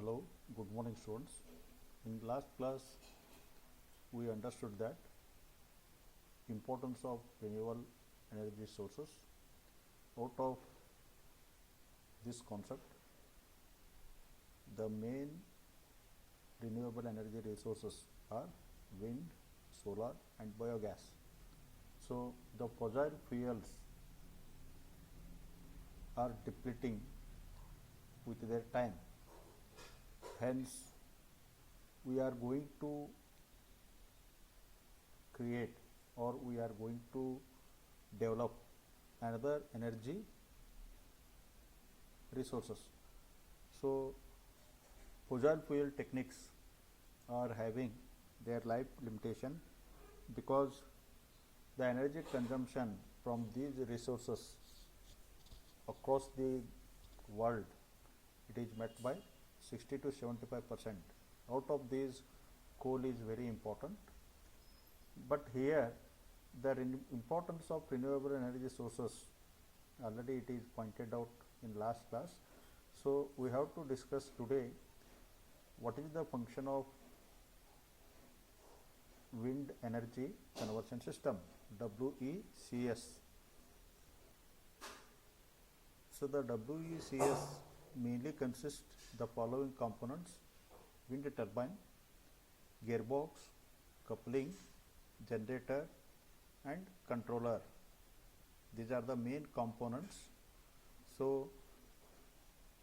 Hello, good morning students. In last class we understood that importance of renewable energy sources. Out of this concept, the main renewable energy resources are wind, solar and biogas. So the fossil fuels are depleting with their time. Hence, we are going to create or we are going to develop another energy resources. So, fossil fuel techniques are having their life limitation because the energy consumption from these resources across the world, it is met by 60 to 75%. Out of these, coal is very important. But here, the importance of renewable energy sources, already it is pointed out in last class. So, we have to discuss today what is the function of wind energy conversion system, WECS. So, the WECS mainly consists the following components: wind turbine, gearbox, coupling, generator and controller. These are the main components. So,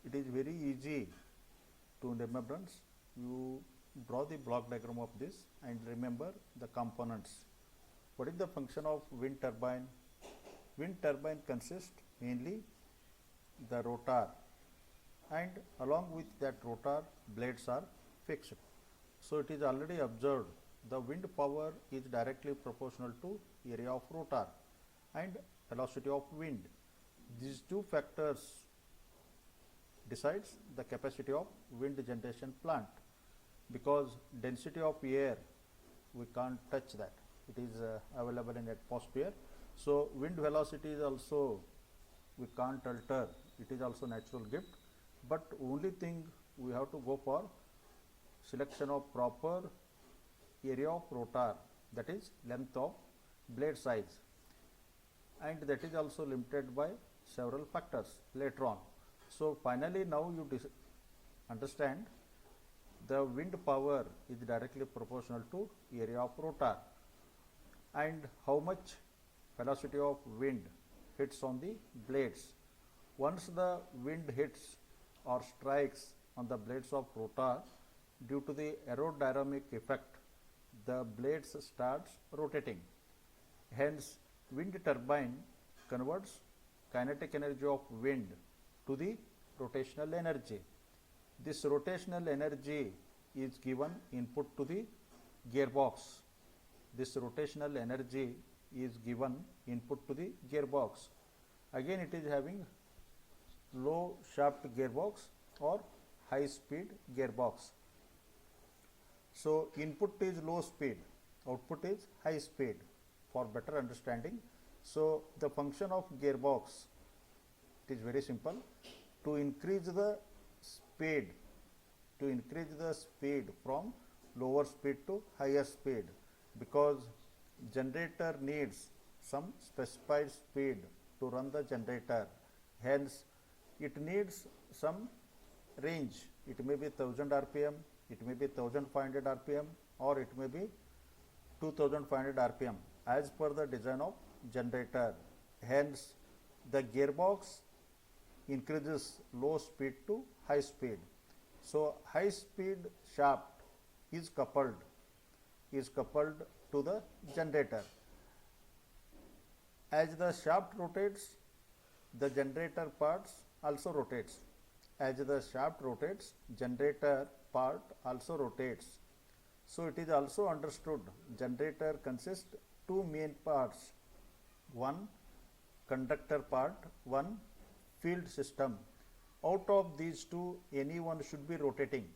it is very easy to remembrance. You draw the block diagram of this and remember the components. What is the function of wind turbine? Wind turbine consists mainly the rotor, and along with that rotor blades are fixed. So, it is already observed the wind power is directly proportional to area of rotor and velocity of wind. These two factors decides the capacity of wind generation plant, because density of air we can't touch that, it is available in atmosphere. So, wind velocity is also we can't alter, it is also natural gift, but only thing we have to go for selection of proper area of rotor, that is length of blade size, and that is also limited by several factors later on. So, finally, now you understand the wind power is directly proportional to area of rotor, and how much velocity of wind hits on the blades. Once the wind hits or strikes on the blades of rotor, due to the aerodynamic effect, the blades starts rotating. Hence, wind turbine converts kinetic energy of wind to the rotational energy. This rotational energy is given input to the gearbox. This rotational energy is given input to the gearbox. Again, it is having low shaft gearbox or high speed gearbox. So, input is low speed, output is high speed, for better understanding. So, the function of gearbox, it is very simple: to increase the speed, from lower speed to higher speed, because generator needs some specified speed to run the generator. Hence, it needs some range, it may be 1000 rpm, it may be 1500 rpm, or it may be 2500 rpm as per the design of generator. Hence, the gearbox increases low speed to high speed. So, high speed shaft is coupled to the generator. As the shaft rotates, the generator parts also rotates. As the shaft rotates, generator part also rotates. So, it is also understood generator consists two main parts: one conductor part, one field system. Out of these two, any one should be rotating.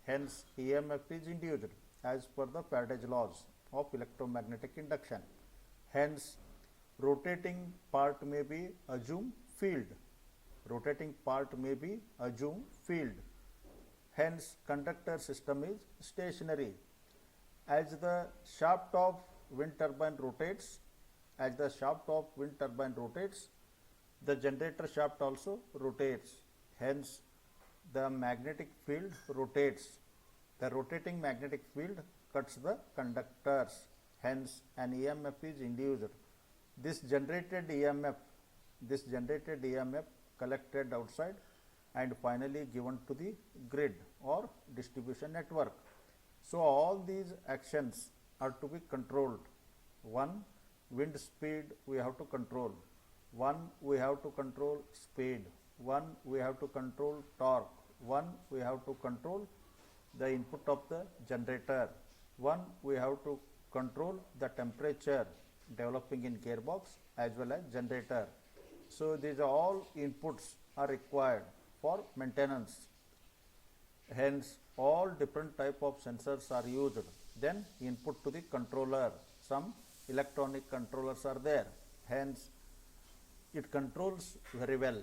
Hence, EMF is induced as per the Faraday's laws of electromagnetic induction. Hence, rotating part may be assume field. hence conductor system is stationary. As the shaft of wind turbine rotates, the generator shaft also rotates. Hence, the magnetic field rotates. The rotating magnetic field cuts the conductors. Hence, an EMF is induced. This generated EMF collected outside and finally given to the grid or distribution network. So, all these actions are to be controlled. One, wind speed we have to control. One, we have to control speed. One, we have to control torque. One, we have to control the input of the generator. One, we have to control the temperature developing in gearbox as well as generator. So, these all inputs are required for maintenance. Hence, all different type of sensors are used. Then input to the controller. Some electronic controllers are there. Hence, it controls very well.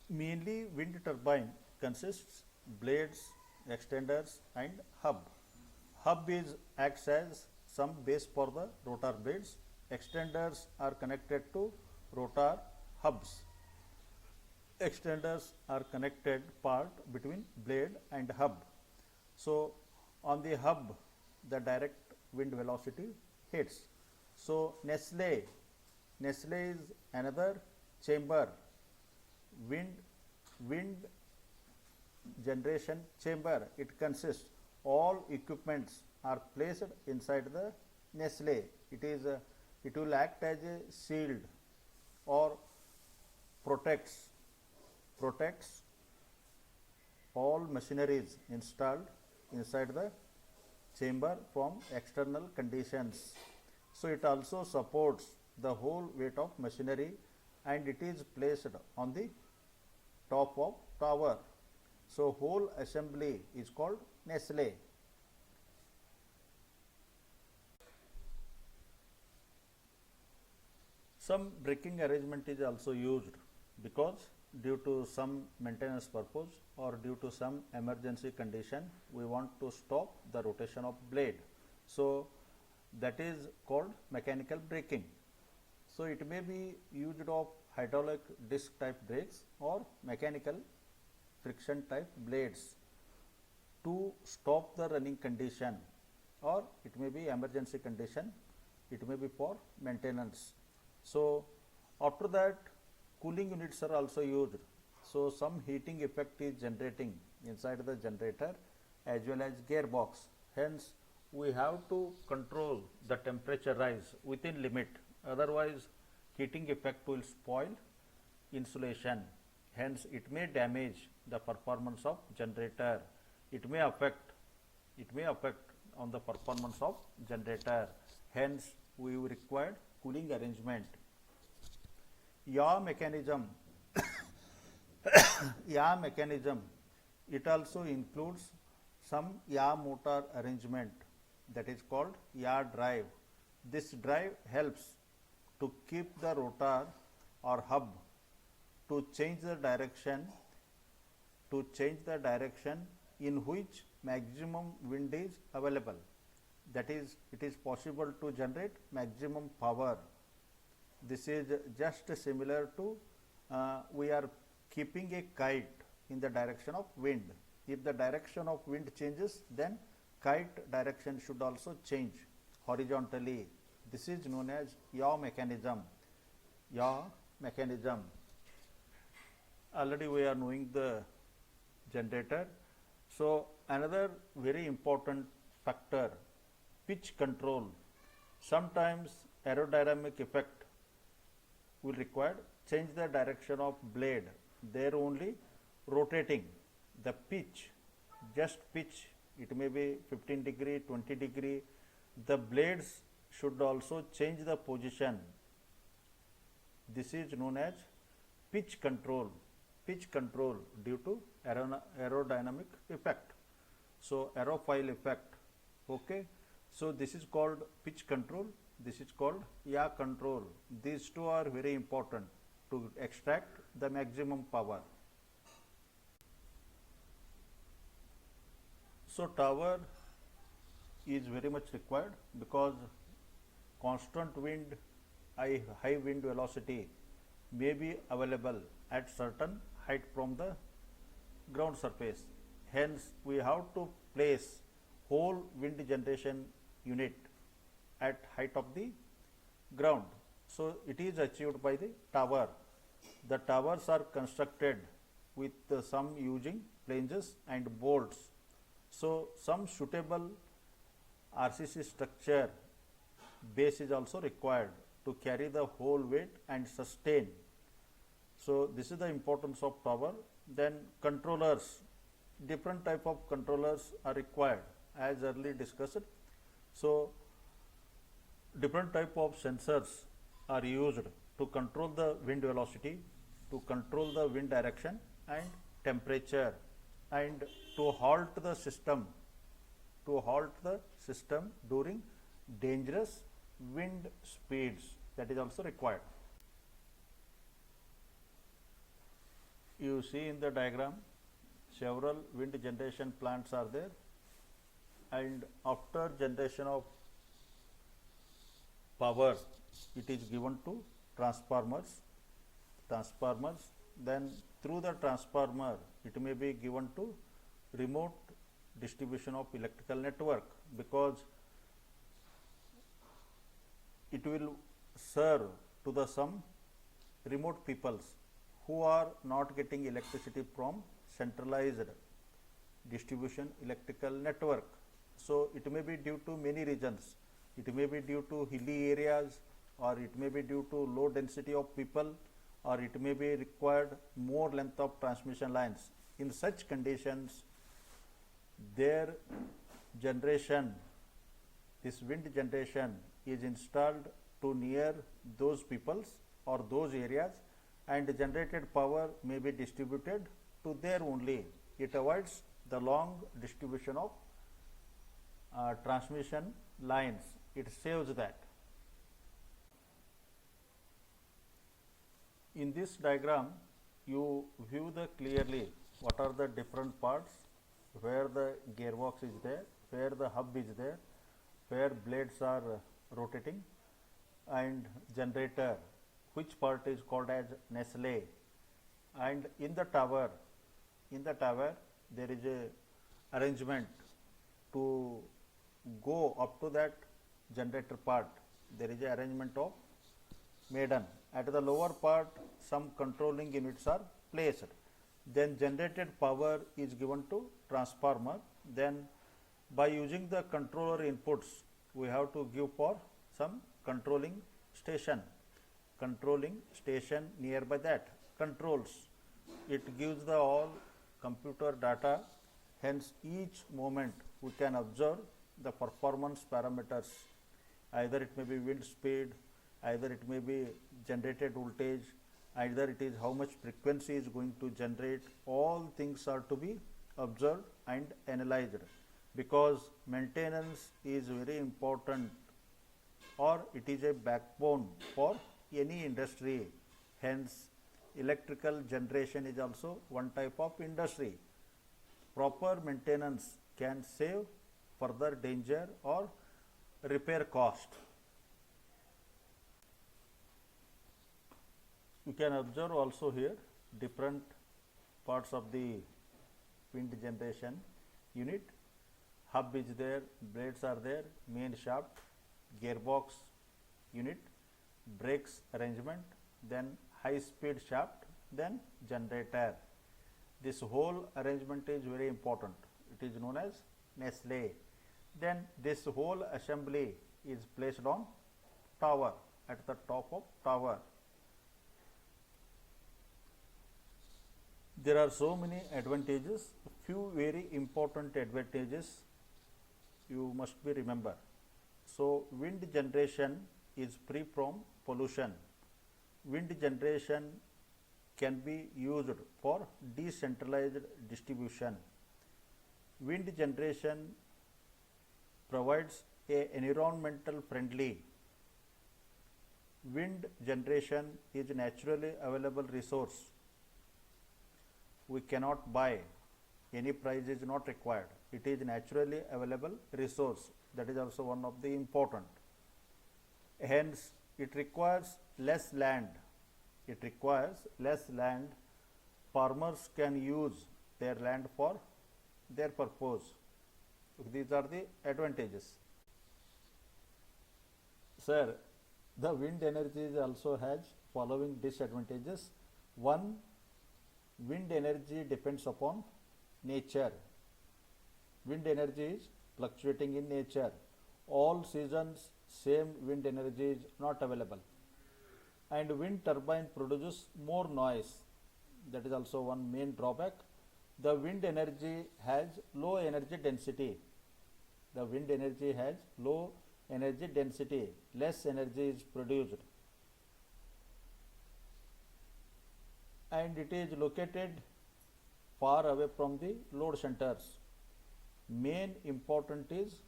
Mainly wind turbine consists blades, extenders and hub. Hub acts as some base for the rotor blades. Extenders are connected to rotor hubs. Extenders are connected part between blade and hub. So, on the hub, the direct wind velocity hits. So, Nestle is another chamber, wind generation chamber. It consists, all equipments are placed inside the Nestle. It will act as a shield or protects all machineries installed inside the chamber from external conditions. So, it also supports the whole weight of machinery and it is placed on the top of tower. So, whole assembly is called Nestle. Some braking arrangement is also used because due to some maintenance purpose or due to some emergency condition we want to stop the rotation of blade. So, that is called mechanical braking. So, it may be used of hydraulic disc type brakes or mechanical friction type blades to stop the running condition, or it may be emergency condition, it may be for maintenance. So, after that cooling units are also used. So, some heating effect is generating inside the generator as well as gearbox. Hence, we have to control the temperature rise within limit, otherwise heating effect will spoil insulation. Hence, it may damage the performance of generator. It may affect on the performance of generator. Hence, we require cooling arrangement. Yaw mechanism, it also includes some yaw motor arrangement, that is called yaw drive. This drive helps to keep the rotor or hub to change the direction in which maximum wind is available. That is, it is possible to generate maximum power. This is just similar to we are keeping a kite in the direction of wind. If the direction of wind changes, then kite direction should also change horizontally. This is known as yaw mechanism. Already we are knowing the generator. So, another very important factor, pitch control. Sometimes aerodynamic effect will require change the direction of blade. There only rotating the pitch, just pitch, it may be 15 degree, 20 degree. The blades should also change the position. This is known as pitch control due to aerodynamic effect. So, aerofoil effect. Okay. So, this is called pitch control, this is called yaw control. These two are very important. to extract the maximum power. So tower is very much required because constant wind, high wind velocity may be available at certain height from the ground surface. Hence, we have to place whole wind generation unit at height of the ground. So, it is achieved by the tower. The towers are constructed with some using flanges and bolts. So, some suitable RCC structure base is also required to carry the whole weight and sustain. So, this is the importance of tower. Then controllers, different type of controllers are required as earlier discussed. So, different type of sensors are used to control the wind velocity, to control the wind direction and temperature, and to halt the system during dangerous wind speeds, that is also required. You see in the diagram several wind generation plants are there, and after generation of power it is given to transformers, then through the transformer it may be given to remote distribution of electrical network, because it will serve to the some remote peoples who are not getting electricity from centralized distribution electrical network. So, it may be due to many reasons. It may be due to hilly areas, or it may be due to low density of people, or it may be required more length of transmission lines. In such conditions, their generation, this wind generation is installed to near those peoples or those areas, and generated power may be distributed to there only. It avoids the long distribution of transmission lines. It saves that. In this diagram, you view the clearly what are the different parts, where the gearbox is there, where the hub is there, where blades are rotating, and generator, which part is called as nacelle. And in the tower there is a arrangement to go up to that generator part. There is a arrangement of maiden. At the lower part some controlling units are placed. Then generated power is given to transformer. Then by using the controller inputs, we have to give for some controlling station nearby that controls. It gives the all computer data. Hence, each moment we can observe the performance parameters. Either it may be wind speed, either it may be generated voltage, either it is how much frequency is going to generate. All things are to be observed and analyzed, because maintenance is very important, or it is a backbone for any industry. Hence, electrical generation is also one type of industry. Proper maintenance can save further danger or repair cost. You can observe also here different parts of the wind generation unit. Hub is there, blades are there, main shaft, gearbox unit, brakes arrangement, then high speed shaft, then generator. This whole arrangement is very important. It is known as nacelle. Then this whole assembly is placed on tower, at the top of tower. There are so many advantages. Few very important advantages you must be remember. So, wind generation is free from pollution. Wind generation can be used for decentralized distribution. Wind generation provides a environmental friendly wind generation is naturally available resource. We cannot buy, any price is not required. It is naturally available resource. That is also one of the important. Hence, it requires less land. It requires less land. Farmers can use their land for their purpose. These are the advantages. Sir, the wind energy also has following disadvantages. One, wind energy depends upon nature. Wind energy is fluctuating in nature. All seasons, same wind energy is not available. And wind turbine produces more noise. That is also one main drawback. The wind energy has low energy density. The wind energy has low energy density. Less energy is produced. And it is located far away from the load centers. Main important is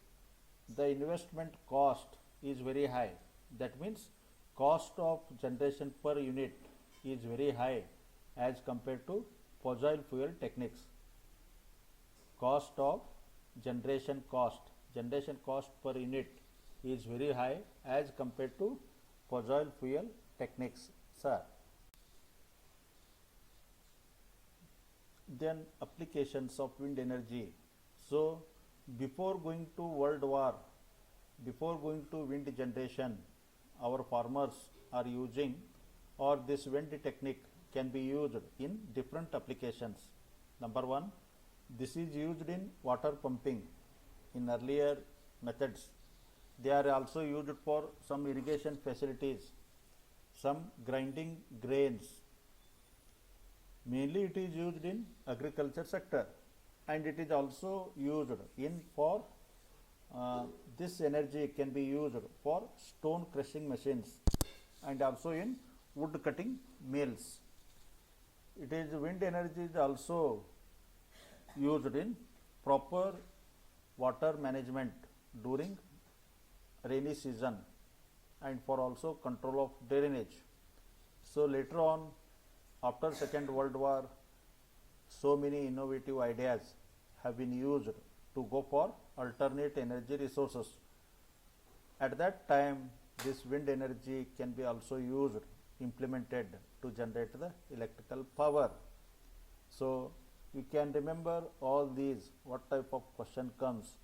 the investment cost is very high. That means cost of generation per unit is very high as compared to fossil fuel techniques. Cost of generation cost per unit is very high as compared to fossil fuel techniques, sir. Then applications of wind energy. So before going to world war, before going to wind generation, our farmers are using, or this wind technique can be used in different applications. Number one, this is used in water pumping in earlier methods. They are also used for some irrigation facilities, some grinding grains. Mainly it is used in agriculture sector, and it is also used in for this energy can be used for stone crushing machines and also in wood cutting mills. It is wind energy is also used in proper water management during rainy season and for also control of drainage. So later on, after Second World War, so many innovative ideas have been used to go for alternate energy resources. At that time, this wind energy can be also used, implemented to generate the electrical power. So you can remember all these, what type of question comes.